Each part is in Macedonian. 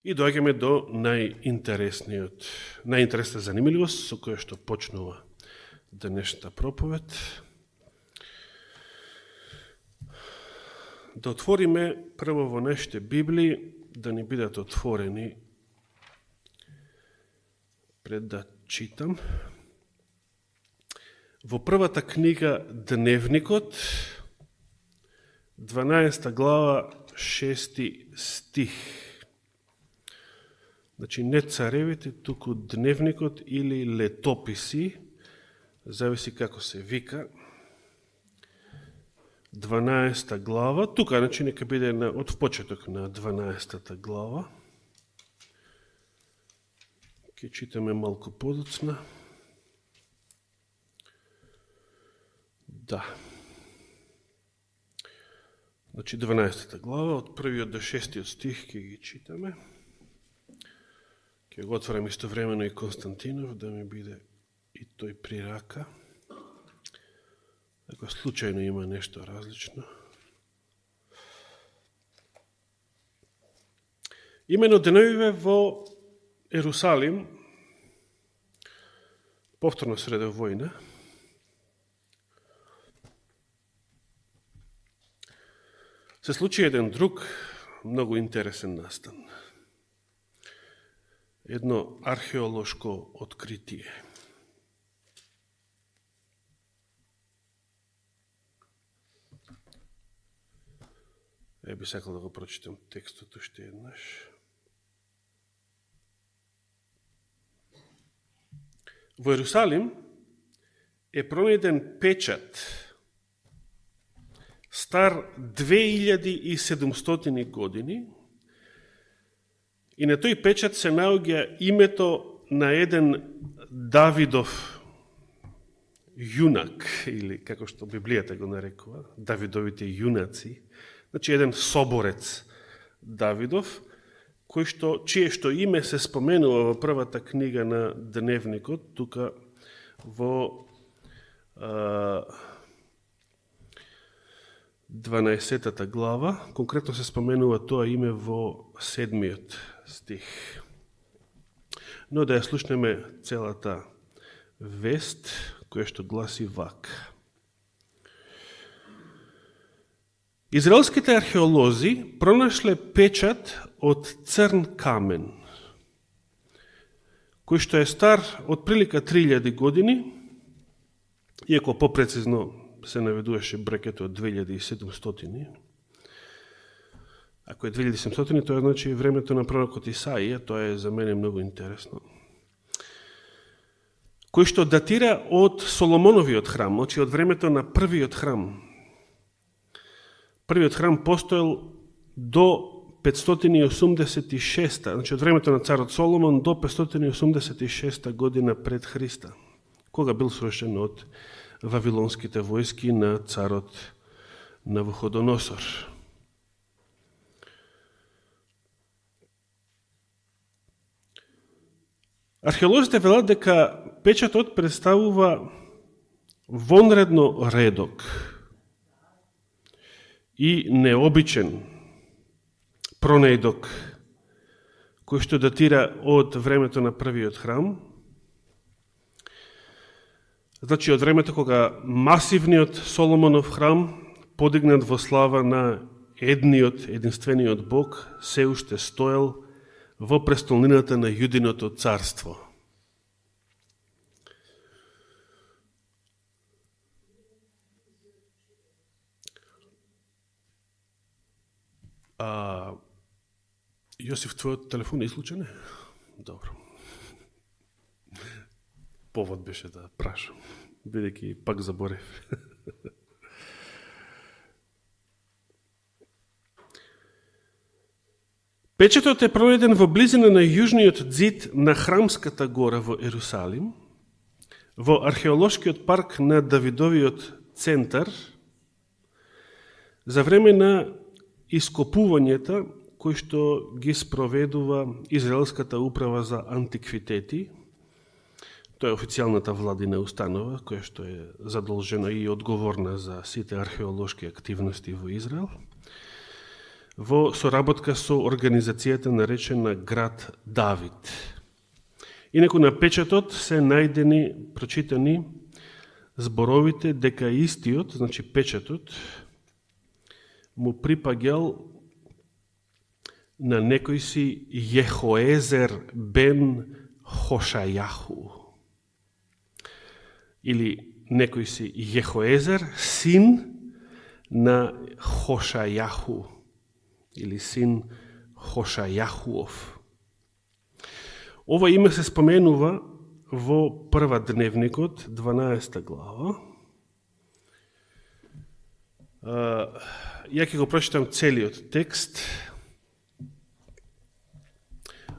И доаѓаме до најинтересна занимливост со која што почнува денешната проповед. Да отвориме прво во нашите Библии, да ни бидат отворени пред да читам. Во првата книга Дневникот, 12 глава, 6 стих. Значи, не царевите, туку Дневникот или Летописи, зависи како се вика, 12 глава, тука, значи, нека биде од почеток на 12 глава. Ке читаме малку подоцна. Да. Значи, 12 глава, од првиот до 6 стих ке ги читаме. Ке го отворам истовремено и Константинов, да ми биде и тој при рака. Ако случајно има нешто различно. Имено деновиве во Ерусалим, повторно среде војна, се случи еден друг многу интересен настан. Едно археолошко откритие. Би сакал да го прочитам текстот уште еднаш. Во Ерусалим е пронајден печат стар 2700 години и на тој печат се наоѓа името на еден Давидов јунак, или како што Библијата го нарекува, Давидовите јунаци, значи еден соборец Давидов, чие што име се споменува во првата книга на Дневникот, тука во 12 глава, конкретно се споменува тоа име во 7 стих. Но да ја слушнеме целата вест, која што гласи вак. Израелските археолози пронашле печат од црн камен, кој што е стар од прилика 3000 години, иако попрецизно се наведуваше брекето од 2700. Ако е 2700, тоа значи времето на пророкот Исаија, тоа е за мене многу интересно. Кој што датира од Соломоновиот храм, значи од времето на првиот храм. Првиот храм постоел до 586, значи од времето на царот Соломон до 586 година пред Христа, кога бил срушен од вавилонските војски на царот Навуходоносор. Археолозите велат дека печатот представува вонредно редок и необичен пронајдок, кој што датира од времето на првиот храм, значи од времето кога масивниот Соломонов храм, подигнат во слава на единствениот Бог, се уште стоел во престолнината на Јудиното царство. Јосиф, твојот телефон е исклучен? Добро. Повод беше да прашам, бидејќи пак заборев. Печатот е пронајден во близина на јужниот ѕид на Храмската гора во Ерусалим, во археолошкиот парк на Давидовиот центар, за време на ископувањата кои што ги спроведува Израелската управа за антиквитети. Тоа е официјалната владина установа, која што е задолжена и одговорна за сите археолошки активности во Израел. во соработка со организацијата наречена Град Давид. Инаку на печатот се најдени, прочитани зборовите дека истиот, значи печатот, му припаѓал на некој си Јехоезер бен Хошајаху. Или некој си Јехоезер, син на Хошајаху. Или син Хошајахуов. Ова име се споменува во прва дневникот, 12 глава. Ја ќе го прочитам целиот текст,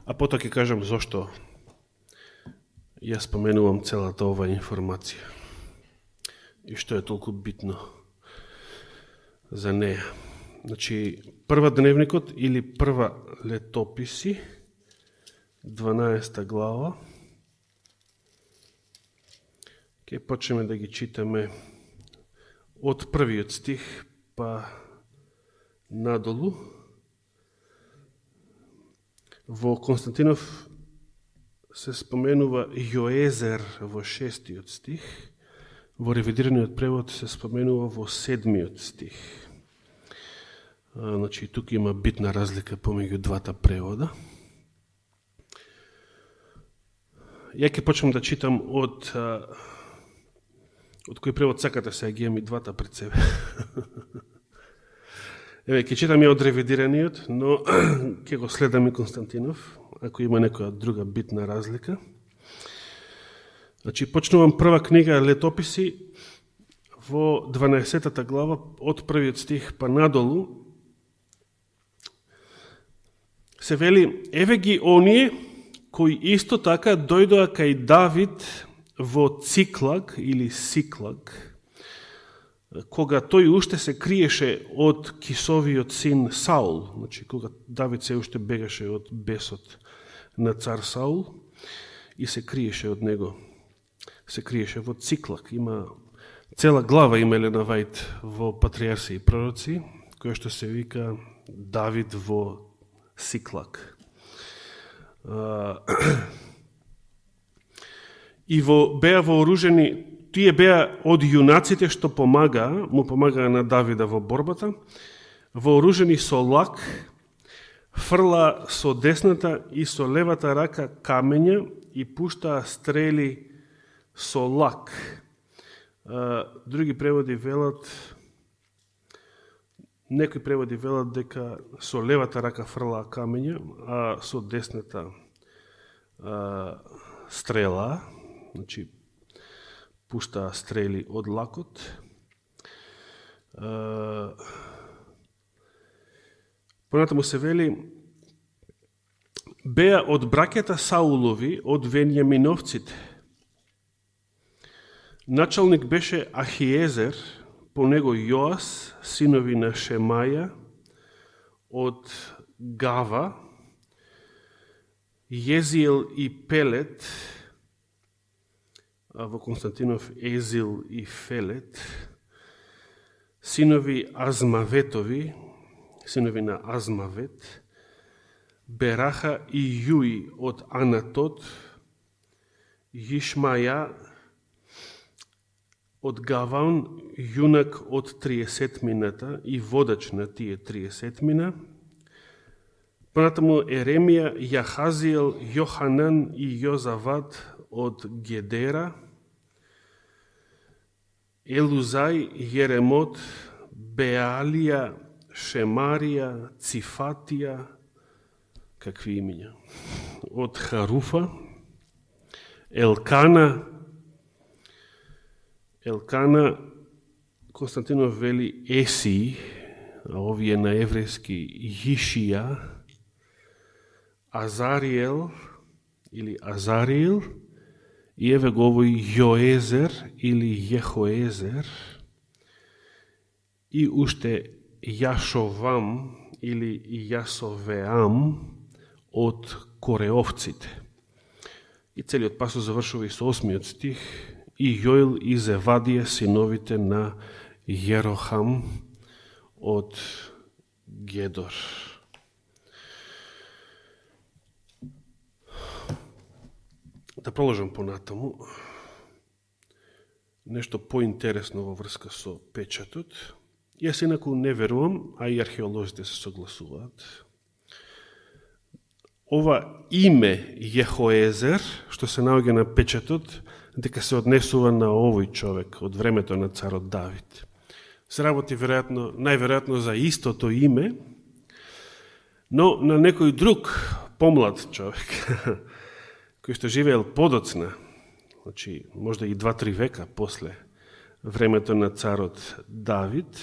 а потоа ќе кажам зошто ја споменувам целата ова информација и што е толку битно за неја. Значи, прва дневникот или прва летописи, 12 глава, ќе почнеме да ги читаме од првиот стих па надолу. Во Константинов се споменува Јоезер во 6 стих, во ревидираниот превод се споменува во 7 стих. Значи, тук има битна разлика помеѓу двата превода. Ја ќе почнам да читам од кој превод сакате, сега ги имам и двата пред себе. Еве, ќе читам ја од ревидираниот, но ќе го следам и Константинов, ако има некоја друга битна разлика. Значи, почнувам прва книга Летописи во 12 глава, од првиот стих па надолу. Се вели, еве ги оние кои исто така дојдоа кај Давид во Циклаг или Сиклаг, кога тој уште се криеше од Кисовиот син Саул, значи кога Давид се уште бегаше од бесот на цар Саул и се криеше од него. Се криеше во Циклаг. Има цела глава има Елена Вајд во Патриарси и пророци, која што се вика Давид во Сиклаг. И беа вооружени, тие беа од јунаците што му помагаа на Давида во борбата, вооружени со лак, фрла со десната и со левата рака камења и пуштаа стрели со лак. Други преводи велат, некои преводи велат дека со левата рака фрлаа камења, а со десната стрела, значи пуштаа стрели од лакот. Понатаму се вели, беа од браќата Саулови, од Венијаминовците. Началник беше Ахиезер, по него Јоас, синови на Шемаја, од Гава, Језиел и Пелет, а во Константинов Езил и Фелет, синови Азмаветови, синови на Азмавет, Бераха и Јуи од Анатот, Јишмаја од Гаваун, јунак од 30-мината и водач на тие 30-мина. Понатаму Еремија, Јахазиел, Јоханан и Јозават од Гедера, Елузај, Јеремот, Беалија, Шемарија, Цифатија, какви имиња, од Харуфа, Елкана, Константинов вели Еси, а овие на еврејски Јишија, Азариел или Азариел, и еве го овој Јоезер или Јехоезер, и уште Јашовам или Јасовеам од Кореовците. И целиот пасос завршува и со 8 стих, и Јоил и Зевадија, синовите на Јерохам од Гедор. Да продолжам понатаму. Нешто поинтересно во врска со печатот. Јас инаку не верувам, а и археолозите се согласуваат. Ова име Јехоезер, што се наоѓа на печатот, дека се однесува на овој човек од времето на царот Давид. Се работи најверојатно за истото име, но на некој друг помлад човек, кој што живеел подоцна, значи можда и 2-3 века после времето на царот Давид,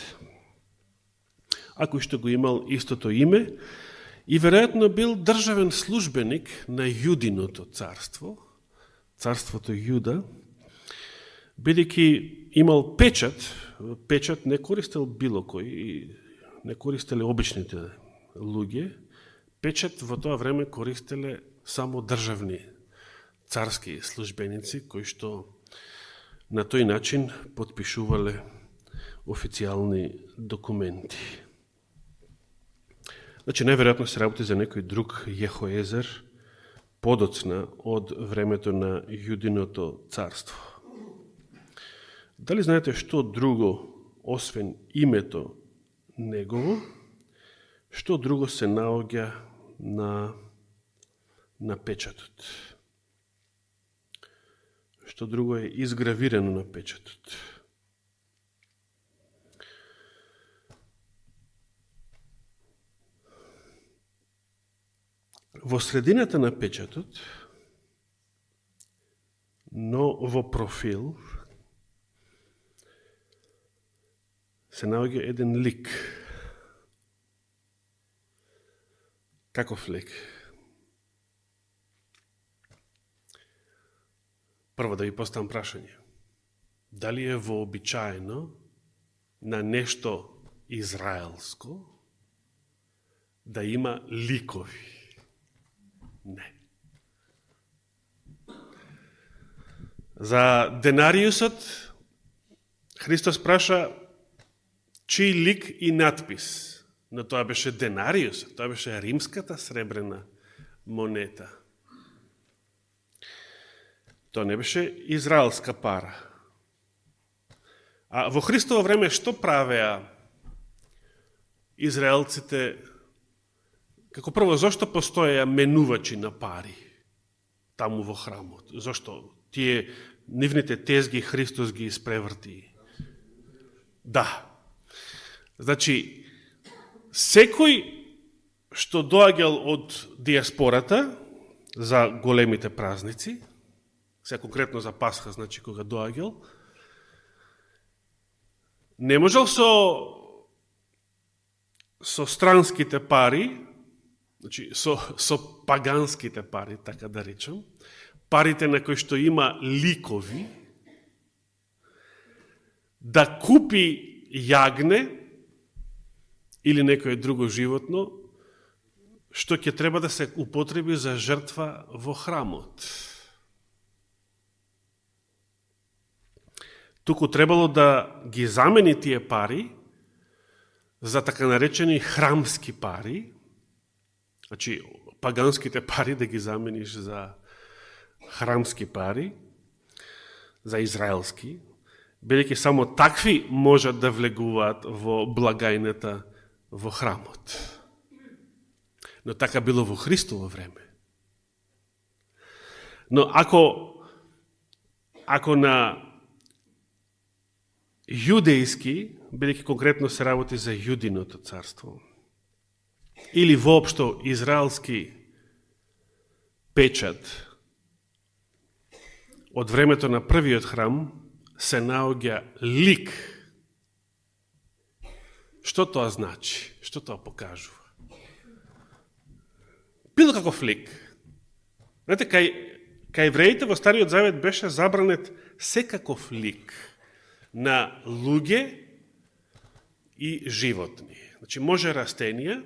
а кој што го имал истото име и веројатно бил државен службеник на Јудиното царство, царството Јуда, бидејќи имал печат не користел било кој, не користеле обичните луѓе, печат во тоа време користеле само државни царски службеници, кои што на тој начин потпишувале официјални документи. Значи, најверојатно се работи за некој друг Јехоезер, подоцна од времето на Јудиното царство. Дали знаете што друго, освен името негово, што друго се наоѓа на печатот? Што друго е изгравирано на печатот? Во средината на печатот, но во профил, се наоѓа еден лик. Каков лик? Прво да ви поставам прашање. Дали е вообичаено на нешто израелско да има ликови? Не. За денариусот Христос праша чиј лик и надпис. Но тоа беше денариусот, тоа беше римската сребрена монета. Тоа не беше израелска пара. А во Христово време што правеа израелците? Како прво, зошто постоеа менувачи на пари таму во храмот? Зошто? Тие нивните тезги Христос ги испреврти. Да. Значи, секој што доаѓал од диаспората за големите празници, сега конкретно за Пасха, значи кога доаѓал, не можел со странските пари, значи со паганските пари, така да речам, парите на кои што има ликови, да купи јагне или некое друго животно, што ќе треба да се употреби за жртва во храмот. Туку требало да ги замени тие пари за така наречени храмски пари, значи паганските пари да ги замениш за храмски пари, за израелски, бидејќи само такви можат да влегуваат во благајната во храмот. Но така било во Христово време. Но ако на јудејски, бидејќи конкретно се работи за Јудиното царство, или воопшто израелски печат од времето на првиот храм, се наоѓа лик. Што тоа значи? Што тоа покажува? Било каков лик. Знаете, кај евреите во Стариот Завет беше забранет секаков лик на луѓе и животни. Значи, може растенија,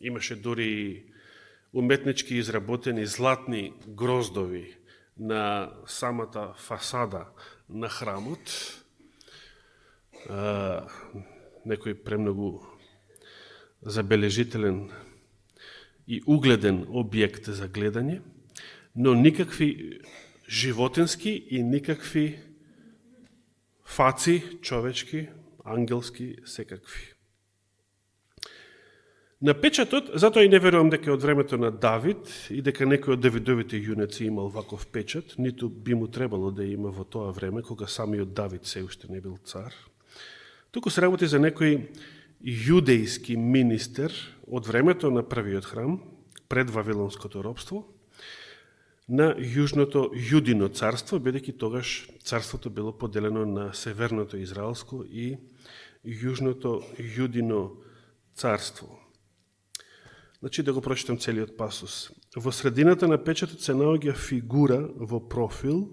имаше дури уметнички изработени златни гроздови на самата фасада на храмот, некои премногу забележителен и угледен објект за гледање, но никакви животински и никакви фаци, човечки, ангелски, секакви. На печатот, затоа и не верувам дека од времето на Давид и дека некој од Давидовите јунеци имал ваков печат, ниту би му требало да има во тоа време, кога самиот Давид се уште не бил цар. Туку се работи за некој јудејски министер од времето на првиот храм, пред Вавилонското робство, на јужното Јудино царство, бидејќи тогаш царството било поделено на северното Израелско и јужното Јудино царство. Значи, да го прочитам целиот пасус. Во средината на печатот се наоѓа фигура во профил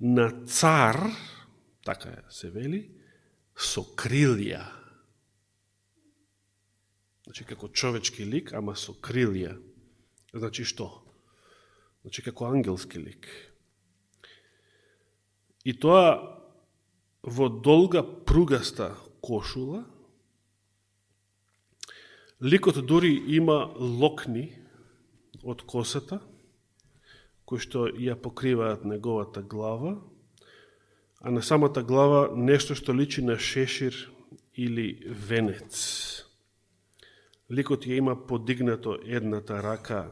на цар, така се вели, со крилја. Значи, како човечки лик, ама со крилја. Значи, што? Значи, како ангелски лик. И тоа во долга пругаста кошула. Ликот дури има локни од косата, кои што ја покриваат неговата глава, а на самата глава нешто што личи на шешир или венец. Ликот ја има подигнато едната рака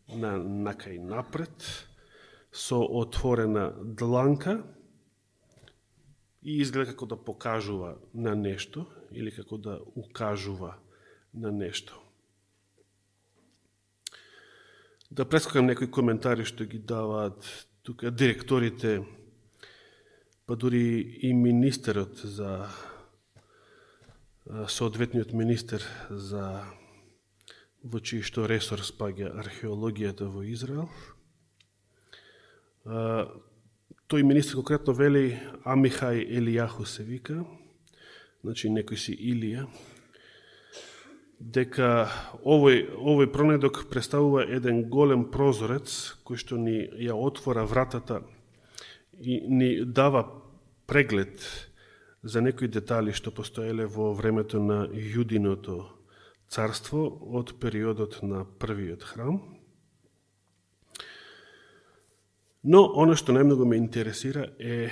на накај напред, со отворена дланка и изгледа како да покажува на нешто или како да укажува на нешто. Да прескокам некои коментари што ги даваат тука директорите, па дури и министерот за соодветниот министер за во чиј што ресор спаѓа археологијата во Израел. Тој министр конкретно вели Амихај Елијаху се вика, значи некој си Илија, дека овој пронедок представува еден голем прозорец кој што ни ја отвора вратата и ни дава преглед за некои детали што постоеле во времето на Јудиното царство од периодот на првиот храм. Но оно што најмногу ме интересира е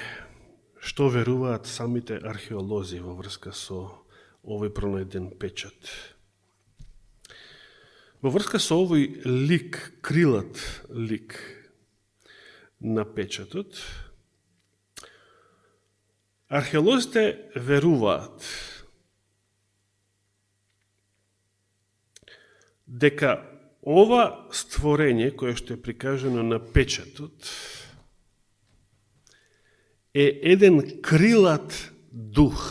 што веруваат самите археолози во врска со овој пронајден печат. Во врска со овој лик, крилат лик на печатот, археолозите веруваат дека ова створење кое што е прикажано на печатот е еден крилат дух,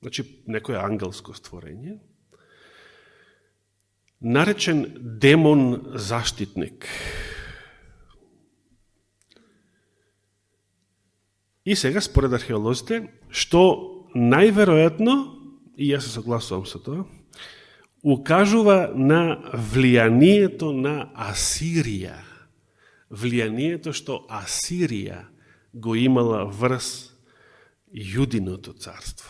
значи некој ангелско створење, наречен демон заштитник. И сега, според археолозите, што најверојатно, и јас се согласувам со тоа, укажува на влијанието на Асирија. Влијанието што Асирија го имала врз Јудиното царство.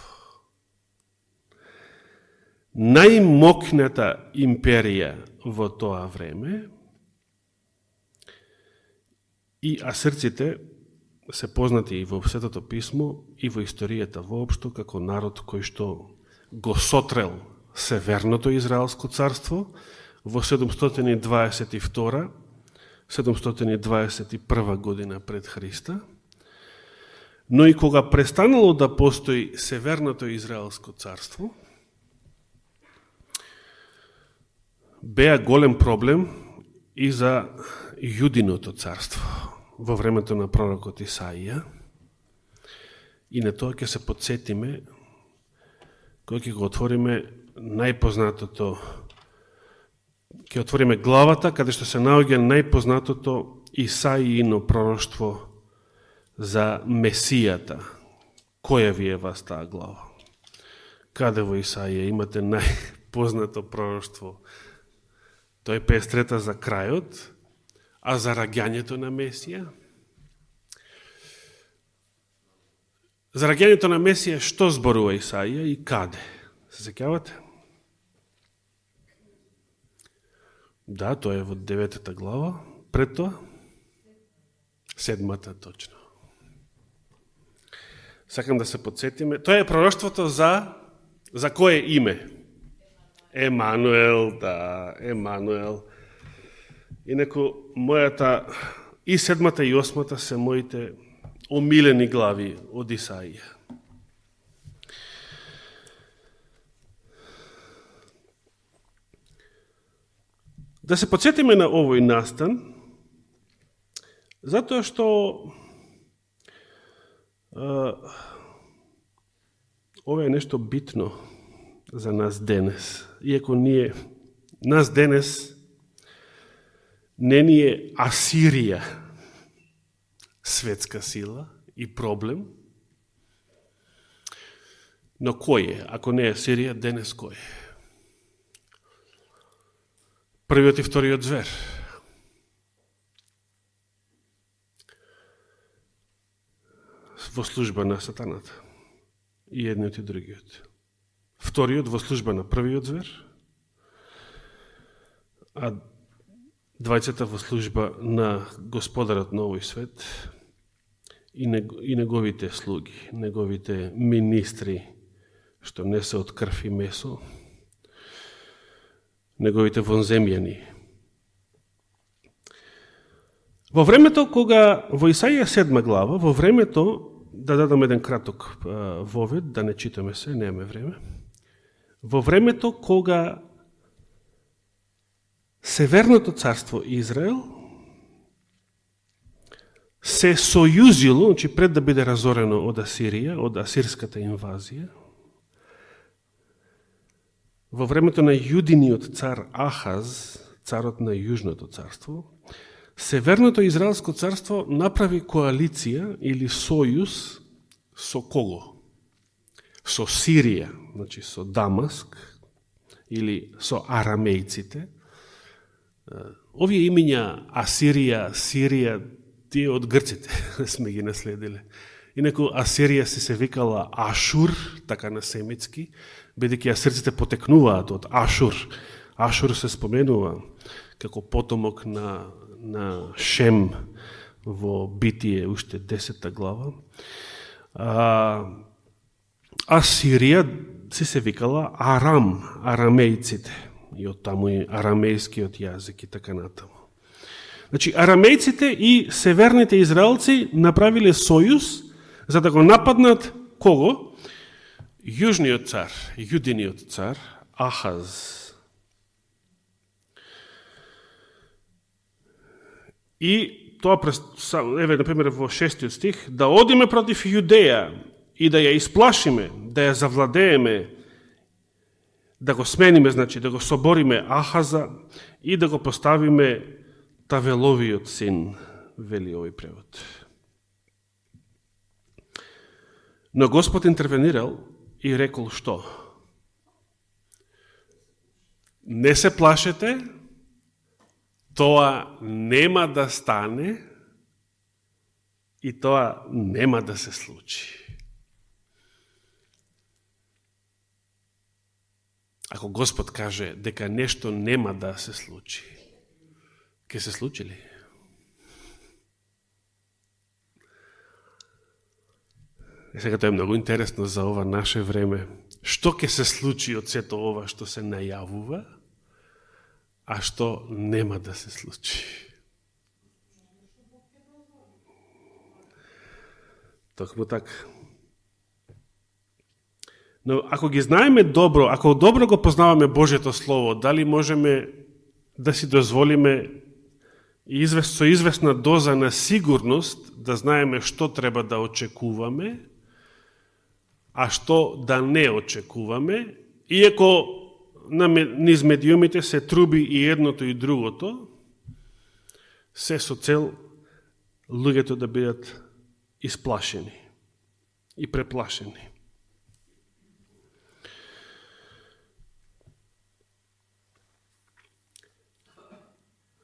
Најмокната империја во тоа време и асирците се познати и во Светото писмо и во историјата воопшто како народ кој што го сотрел Северното Израелско царство во 722-721 година пред Христа, но и кога престанало да постои Северното Израелско царство, беа голем проблем и за Јудиното царство во времето на пророкот Исаија. И на тоа ќе се подсетиме кога ќе го отвориме најпознатото, ќе отвориме главата каде што се наоѓа најпознатото Исаиино пророштво за Месијата. Која ви е вас таа глава? Каде во Исаија имате најпознато пророштво? Тој 53-та за крајот, а за раѓањето на Месија? За раѓањето на Месија што зборува Исаија и каде? Се сеќавате? Да, тоа е во 9 глава. Пред тоа? 7 точно. Сакам да се подсетиме. Тоа е пророштвото за кое име? Емануел, да, Емануел. Инаку, мојата и 7 и 8 се моите омилени глави од Исаија. Да се подсетиме на овој настан, затоа што ова е нешто битно за нас денес. Иако нас денес не ни е Асирија светска сила и проблем, но кој е? Ако не е Асирија, денес кој е? Првиот и вториот звер. Во служба на сатаната. И едниот и другиот. Вториот во служба на првиот звер, а двајцата во служба на Господарот на овој свет и неговите слуги, неговите министри, што не се од крв и месо, неговите вонземјани. Во времето кога, во Исаија 7 глава, во времето, да дадам еден краток вовед, да не читаме се, немаме време, во времето кога Северното царство Израел се сојузило, значи пред да биде разорено од Асирија, од асирската инвазија, во времето на јудиниот цар Ахаз, царот на Јужното царство, Северното Израелско царство направи коалиција или сојуз со кого? Со Сирија, значи со Дамаск, или со арамејците. Овие имиња Асирија, Сирија, тие од грците сме ги наследиле. Инаку Асирија се викала Ашур, така на семитски, бидејќи асирците потекнуваат од Ашур. Ашур се споменува како потомок на Шем во Битие, уште 10 глава. А Сирија се викала Арам, арамејците. И од таму и арамејскиот јазик и така натаму. Значи, арамејците и северните израелци направиле сојуз за да го нападнат кого? Јужниот цар, јудиниот цар, Ахаз. И тоа, еве, например, во 6 стих, да одиме против Јудеја и да ја исплашиме, да ја завладееме, да го смениме, значи, да го собориме Ахаза и да го поставиме Тавеловиот син, вели овој превод. Но Господ интервенирал и рекол што? Не се плашете, тоа нема да стане и тоа нема да се случи. Ако Господ каже дека нешто нема да се случи, ќе се случи ли? И сега тоа е многу интересно за ова наше време. Што ќе се случи од сето ова што се најавува, а што нема да се случи? Токму така. Но ако ги знаеме добро, ако добро го познаваме Божјето Слово, дали можеме да си дозволиме со известна доза на сигурност да знаеме што треба да очекуваме, а што да не очекуваме, иако низ медиумите се труби и едното и другото, се со цел луѓето да бидат исплашени и преплашени.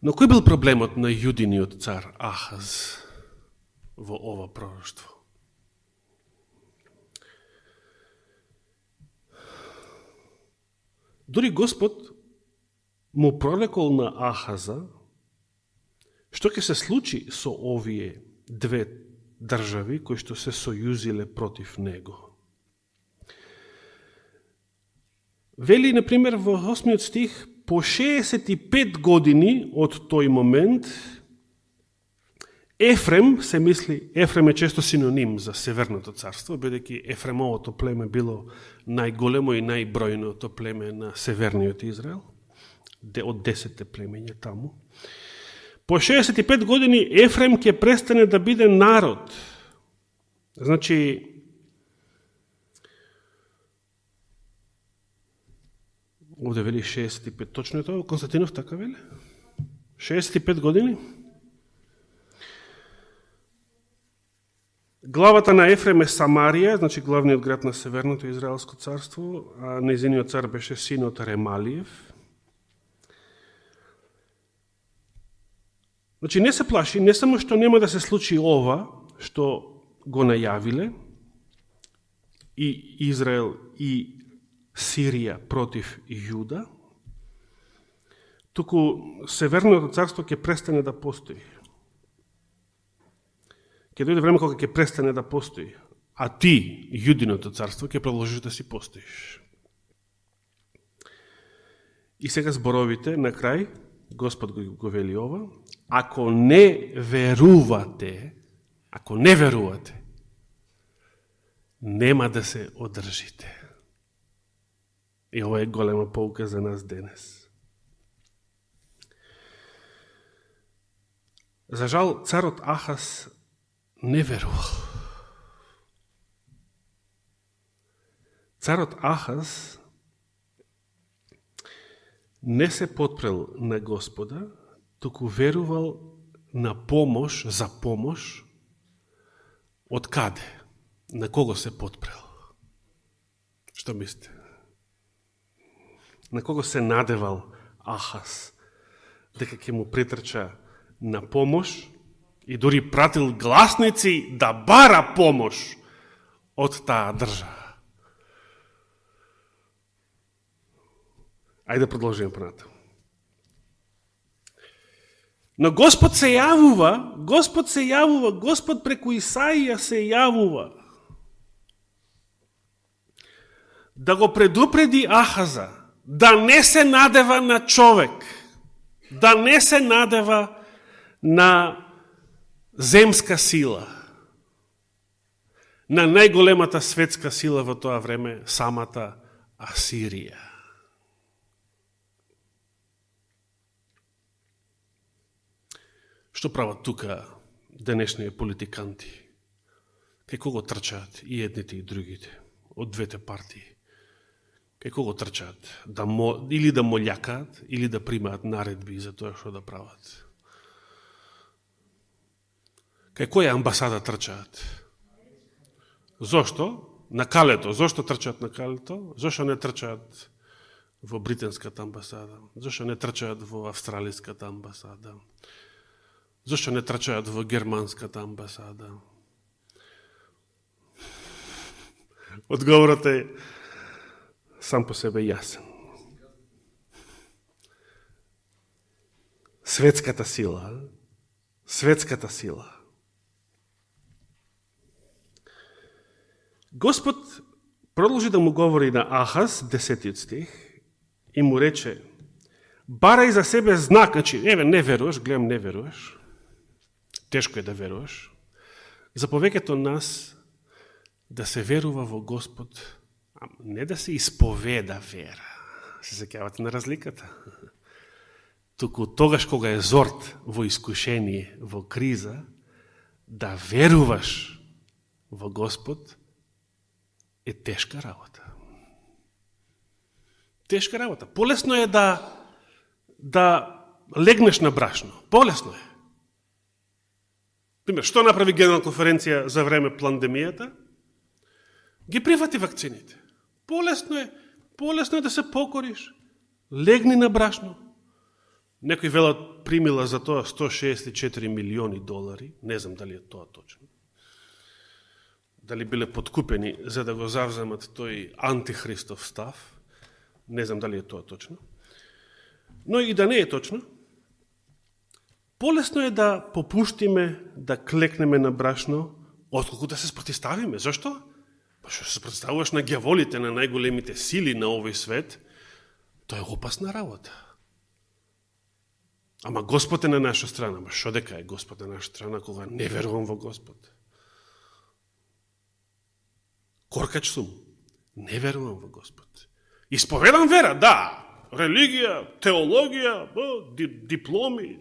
Но кој бил проблемот на јудиниот цар Ахаз во ова пророштво? Дури Господ му прорекол на Ахаза што ќе се случи со овие две држави кои што се сојузиле против него. Вели, например, во 8 стих, по 65 години од тој момент, Ефрем, се мисли, Ефрем е често синоним за Северното царство, бидејќи Ефремовото племе било најголемо и најбројното племе на Северниот Израел, од 10 племења таму. По 65 години Ефрем ќе престане да биде народ. Значи, овде вели 65, точно е тоа, Константинов така вели? 65 години? Главата на Ефрем е Самарија, значи главниот град на Северното Израелско царство, а нејзиниот цар беше синот Ремалиев. Значи не се плаши, не само што нема да се случи ова, што го најавиле, и Израел и Сирија против Јуда, туку Северното царство ќе престане да постои. Ќе дојде време кога ќе престане да постои, а ти, Јудиното царство, ќе продолжиш да си постоиш. И сега зборовите, на крај, Господ го вели ова, ако не верувате, нема да се одржите. И ова е голема pouка за нас денес. За жал, царот Ахаз не верувал. Царот Ахаз не се потпрел на Господа, туку верувал на помош, за помош, од каде? На кого се потпрел? Што мислите? На кого се надевал Ахаз? Дека ќе му притрча на помош и дори пратил гласници да бара помош од таа држава. Ајде да продолжиме понатаму. Но Господ се јавува, Господ преку Исаија се јавува да го предупреди Ахаза да не се надева на човек, да не се надева на земска сила, на најголемата светска сила во тоа време, самата Асирија. Што прават тука денешни политиканти? Кај кого трчаат и едните и другите, од двете партии? Кај кого трчаат? Или да молјакаат, или да примаат наредби за тоа што да прават? Кај која амбасада трчаат? Зошто? На Калето. Зошто трчаат на Калето? Зошто не трчаат во британската амбасада? Зошто не трчаат во австралиската амбасада? Зошто не трчаат во германската амбасада? Одговорот е сам по себе јасен. Светската сила. Господ продолжи да му говори на Ахаз, 10 стих, и му рече, барај за себе знак, значи, не веруваш, гледам, не веруваш, тешко е да веруваш, за повеќето нас да се верува во Господ, не да се исповеда вера, се сеќавате на разликата, туку тогаш кога е зорт во искушение, во криза, да веруваш во Господ е тешка работа. Тешка работа. Полесно е да легнеш на брашно. Полесно е. Пример, што направи Генерална конференција за време пандемијата? Ги прифати вакцините. Полесно е да се покориш. Легни на брашно. Некои велат примила за тоа 164 милиони долари. Не знам дали е тоа точно. Дали биле подкупени за да го завземат тој антихристов став. Не знам дали е тоа точно. Но и да не е точно, полесно е да попуштиме, да клекнеме на брашно, отколку да се спротиставиме. Зашто? Па што се спротиставуваш на ѓаволите, на најголемите сили на овој свет, тоа е опасна работа. Ама Господ е на наша страна. Ама шо дека е Господ на наша страна, кога не верувам во Господ? Коркач сум. Не верувам во Господ. Исповедам вера, да. Религија, теологија, дипломи.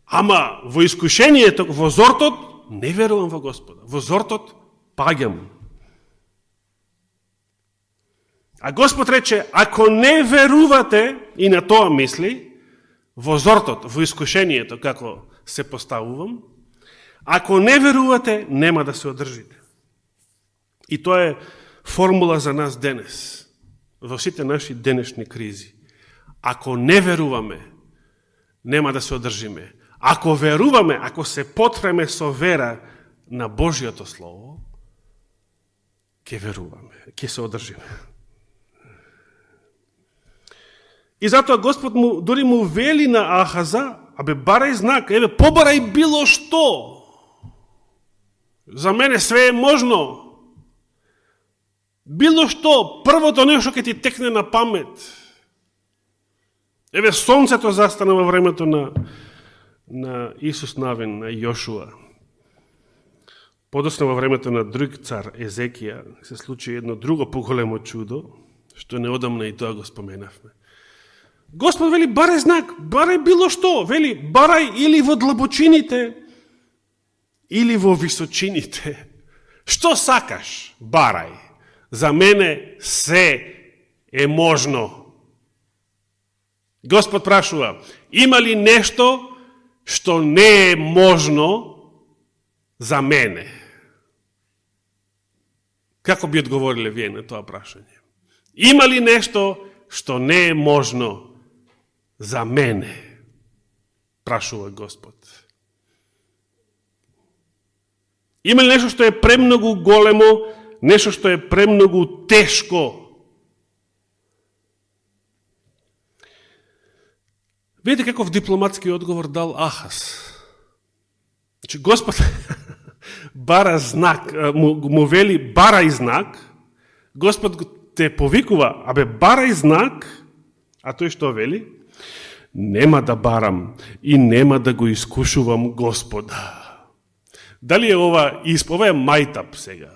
Ама во искушението, во зортот, не верувам во Господа. Во зортот паѓам. А Господ рече, ако не верувате, и на тоа мисли, во зортот, во искушението, како се поставувам, ако не верувате, нема да се одржите. И тоа е формула за нас денес, во сите наши денешни кризи. Ако не веруваме, нема да се одржиме. Ако веруваме, ако се потреме со вера на Божиото Слово, ќе веруваме, ќе се одржиме. И затоа Господ дури му вели на Ахаза, абе барај знак, еве побарај било што. За мене све е можно. Било што, првото нешто ќе ти текне на памет. Еве сонцето застана во времето на Исус Навин, на Јошуа. Подоцна во времето на друг цар Езекија се случи едно друго поголемо чудо, што неодамна и тоа го споменавме. Господ вели, барај знак, барај било што, вели, барај или во длабочините, или во височините. Што сакаш, барај. За мене се е можно. Господ прашува, има ли нешто што не е можно за мене? Како би одговориле вие на тоа прашање? Има ли нешто што не е можно за мене? Прашува Господ. Има ли нешто што е премногу големо, нешто што е премногу тешко? Видите каков дипломатски одговор дал Ахаз. Значи, Господ бара знак, му вели барај знак, Господ те повикува, абе барај знак, а тој што вели? Нема да барам и нема да го искушувам Господа. Дали е ова ова е мајтап сега?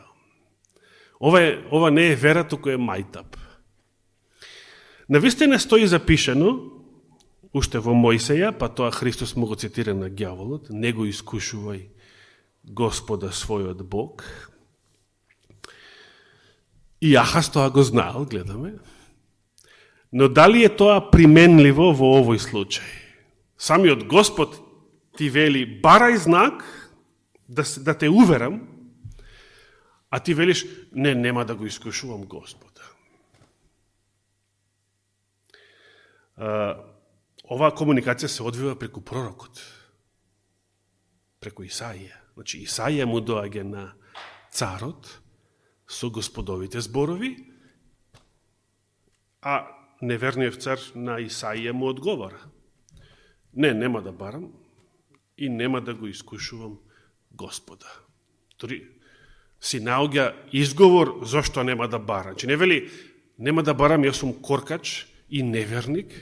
Ова не е вера, туку е мајтап. Навистина стои запишено, уште во Мојсеја, па тоа Христос му го цитира на ѓаволот, не го искушувај Господа својот Бог. И Ахаз тоа го знаел, гледаме. Но дали е тоа применливо во овој случај? Самиот Господ ти вели, барај знак, да те уверам, а ти велиш, нема да го искушувам Господа. Оваа комуникација се одвива преку пророкот, преку Исаија. Значи, Исаија му доаѓа на царот со Господовите зборови, а неверниот цар на Исаија му одговора. Нема да барам и нема да го искушувам Господа. Тори си наоѓа изговор зошто нема да бара. Значи, не вели, нема да барам, јас сум коркач и неверник,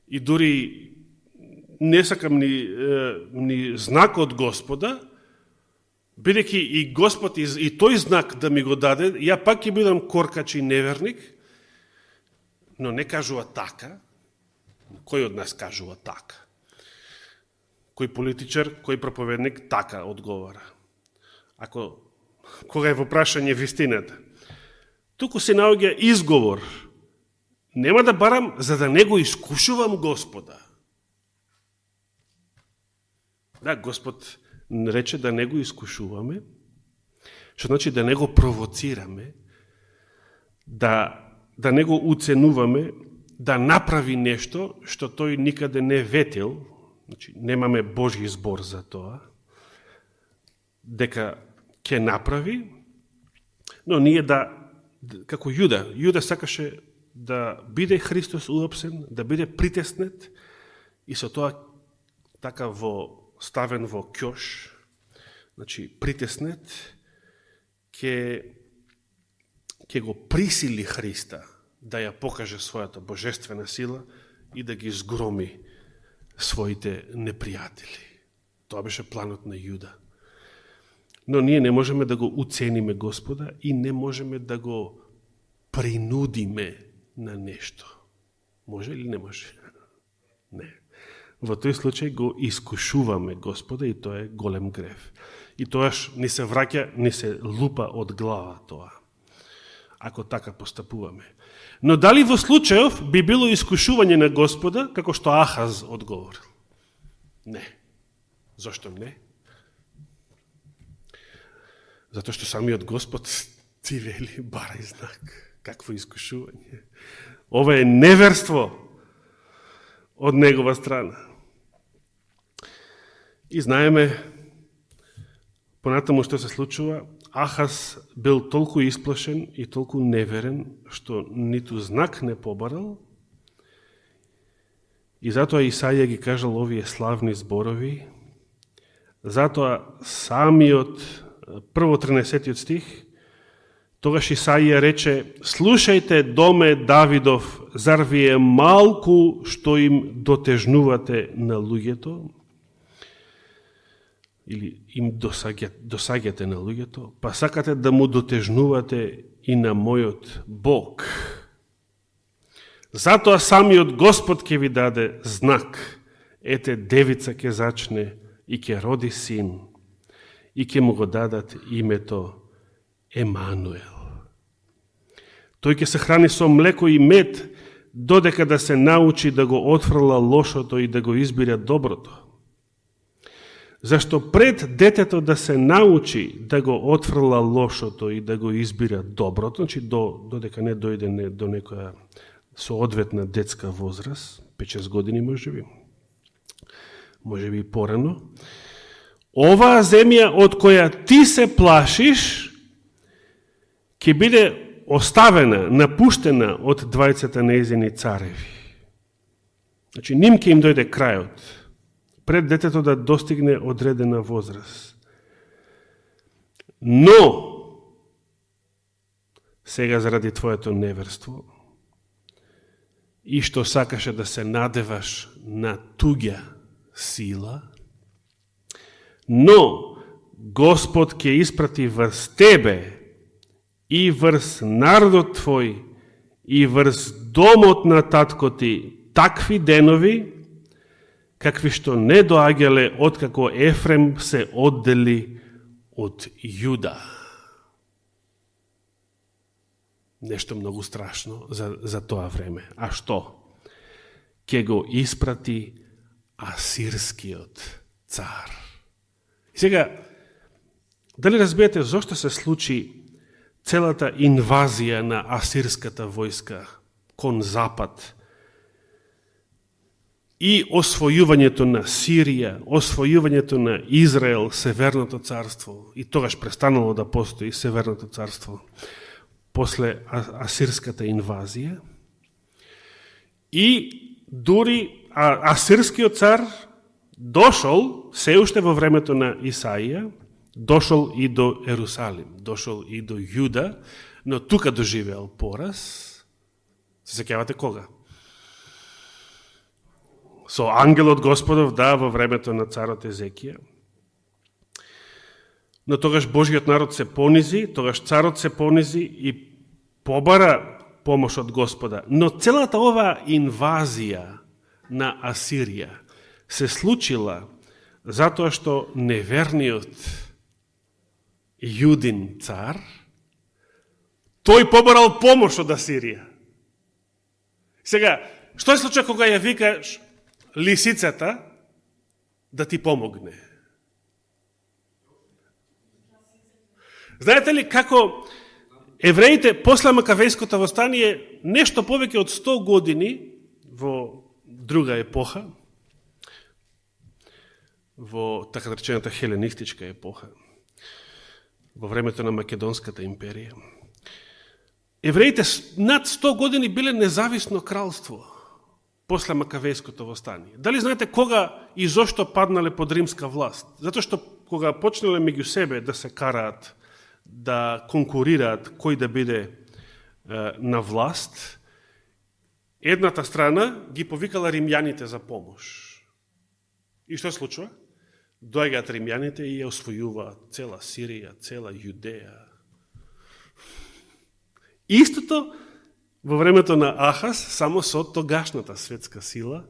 и дури не сакам ни знак од Господа, бидејќи и Господ и тој знак да ми го даде, ја пак ќе бидам коркач и неверник, но не кажува така. Кој од нас кажува така? Кој политичар, кој проповедник така одговара? Кога е во прашање вистината. Туку се наоѓа изговор. Нема да барам за да не го искушувам Господа. Да, Господ рече да не го искушуваме, што значи да не го провоцираме, да не го уценуваме, да направи нешто што тој никаде не ветил, значи немаме Божји збор за тоа, дека ќе направи, но ние како Јуда сакаше да биде Христос уопсен, да биде притеснет и со тоа така ставен во ќош, значи притеснет, ќе го присили Христа да ја покаже својата божествена сила и да ги згроми своите непријатели. Тоа беше планот на Јуда. Но ние не можеме да го уцениме Господа и не можеме да го принудиме на нешто. Може или не може? Не. Во тој случај го искушуваме Господа и тоа е голем грев. И тоаш ни се враќа, ни се лупа од глава тоа, ако така постапуваме. Но дали во случајов би било искушување на Господа, како што Ахаз одговорил? Не. Зошто не? Зато што самиот Господ ти вели, барај знак. Какво искушување? Ова е неверство од негова страна. И знаеме, понатаму што се случува, Ахаз бил толку исплашен и толку неверен, што ниту знак не побарал, и затоа Исаија ги кажал овие славни зборови, затоа самиот, прво 13 стих, тогаш Исаија рече, слушајте, доме Давидов, зар ви е малку што им дотежнувате на луѓето, или им досаѓате на луѓето, па сакате да му дотежнувате и на мојот Бог. Затоа самиот Господ ќе ви даде знак. Ете, девица ќе зачне и ќе роди син, и ќе му го дадат името Емануел. Тој ќе се храни со млеко и мед, додека да се научи да го отфрла лошото и да го избира доброто. Зашто пред детето да се научи да го отфрла лошото и да го избира доброто, значи додека не дојде до некоја соодветна детска возраст, 5-6 години може би и порано, оваа земја од која ти се плашиш, ќе биде оставена, напуштена од двајцата нејзини цареви. Значи, ним ќе им дојде крајот, пред детето да достигне одредена возраст. Но, сега заради твоето неверство, и што сакаше да се надеваш на туѓа сила, но Господ ќе испрати врз тебе и врз народот твој и врз домот на татко ти такви денови, какви што не доаѓале откако Ефрем се оддели од Јуда. Нешто многу страшно за тоа време. А што? Ке го испрати асирскиот цар. И сега, дали разбирате зошто се случи целата инвазија на асирската војска кон запад и освојувањето на Сирија, освојувањето на Израел, Северното царство, и тогаш престанало да постои Северното царство после асирската инвазија, и дури асирскиот цар дошол, се уште во времето на Исаија, дошол и до Ерусалим, дошол и до Јуда, но тука доживеал пораз. Се сеќавате кога? Со ангелот Господов, да, во времето на царот Езекија. Но тогаш Божиот народ се понизи, тогаш царот се понизи и побара помош од Господа. Но целата оваа инвазија на Асирија се случила затоа што неверниот Јудин цар, тој побарал помош од Асирија. Сега, што е случај кога ја викаш лисицата да ти помогне? Знаете ли како евреите после Макавејското востание нешто повеќе од 100 години во друга епоха, во така речената хеленистичка епоха, во времето на Македонската империја, евреите над 100 години биле независно кралство после Макавејското востание. Дали знаете кога и зошто паднале под римска власт? Затоа што кога почнале меѓу себе да се караат, да конкурираат кој да биде на власт, едната страна ги повикала римјаните за помош. И што се случува? Доаѓаат римјаните и ја освојуваат цела Сирија, цела Јудеја. Истото во времето на Ахаз, само со тогашната светска сила,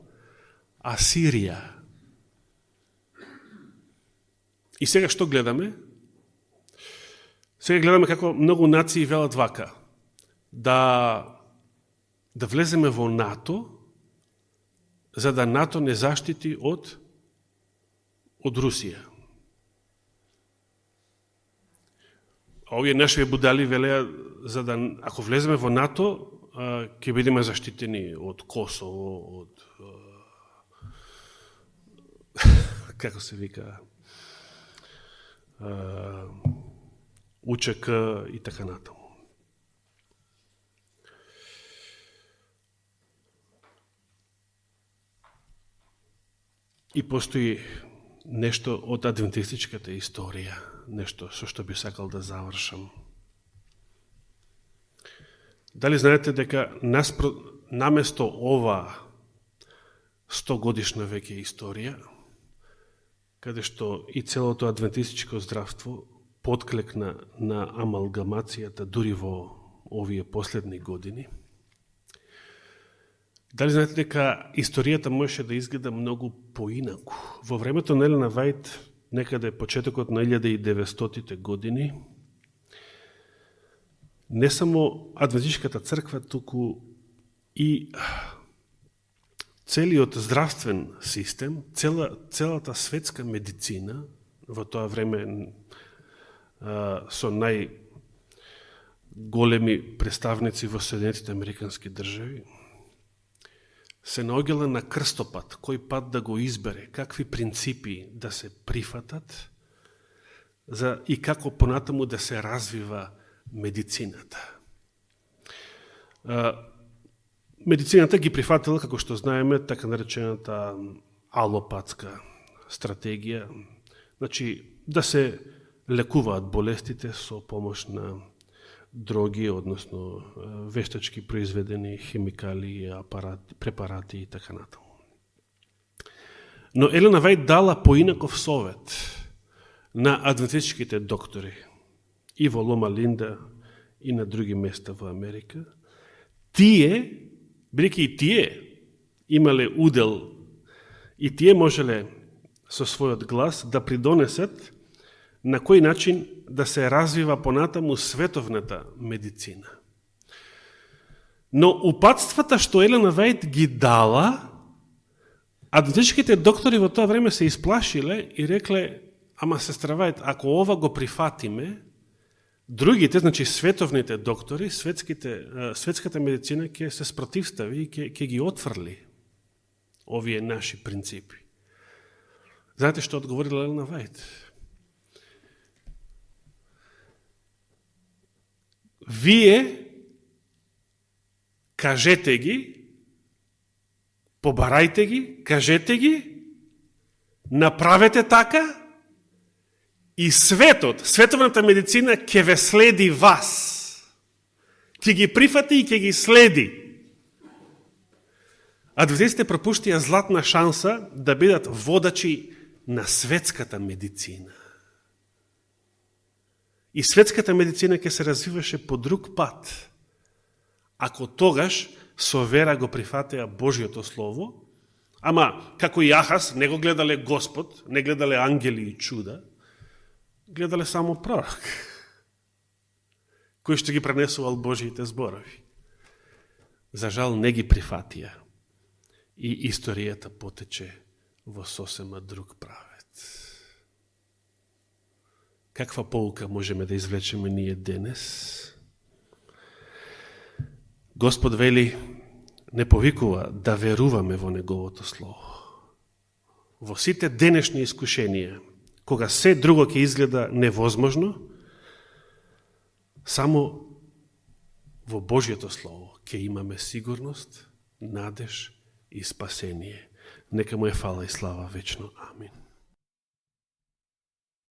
Асирија. И сега што гледаме? Сега гледаме како многу нации велат вака, да влеземе во НАТО, за да НАТО не заштити од Русија. А овие наши будали велеа, за да, ако влеземе во НАТО, ќе бидеме заштитени од Косово, од како се вика, УЧК и така натаму. И постои нешто од адвентистичката историја, нешто со што би сакал да завршам. Дали знаете дека наместо ова 100 годишна веќе историја, каде што и целото адвентистичко здравство подклекна на амалгамацијата дури во овие последни години, дали знаете дека историјата можеше да изгледа многу поинаку? Во времето на Елена Вајд, некаде почетокот на 1900-тите години, не само адвентистичката црква, туку и целиот здравствен систем, целата светска медицина, во тоа време со најголеми представници во Соединетите Американски држави, се наоѓала на крстопат, кој пат да го избере, какви принципи да се прифатат и како понатаму да се развива медицината. Медицината ги прифатила, како што знаеме, така наречената алопатска стратегија, значи да се лекуваат болестите со помош на дроги, односно вештачки произведени химикали, препарати и така натаму. Но Елена Вајд дала поинаков совет на адвентистичките доктори и во Лома Линда и на други места во Америка. Тие, бидејќи и тие имале удел и тие можеле со својот глас да придонесат на кој начин да се развива понатаму световната медицина. Но упатствата што Елена Вајд ги дала, адвентистичките доктори во тоа време се исплашиле и рекле, ама сестра Вајд, ако ова го прифатиме, другите, значи световните доктори, светската медицина ќе се спротивстави и ќе ги отфрли овие наши принципи. Знаете што одговорила Елена Вајд? Вие кажете ги, побарајте ги, кажете ги, направете така и световната медицина ќе ве следи вас. Ќе ги прифати и ќе ги следи. Адвентистите пропуштија златна шанса да бидат водачи на светската медицина. И светската медицина ќе се развиваше по друг пат, ако тогаш со вера го прифатеа Божиото Слово, ама како и Ахаз не го гледале Господ, не гледале ангели и чуда, гледале само пророк, кој што ги пренесувал Божиите зборови. За жал не ги прифатија и историјата потече во сосема друг правец. Каква поука можеме да извлечеме ние денес? Господ вели, не повикува да веруваме во Неговото Слово. Во сите денешни искушенија, кога се друго ќе изгледа невозможно, само во Божјето Слово ќе имаме сигурност, надеж и спасение. Нека му е фала и слава вечно. Амин.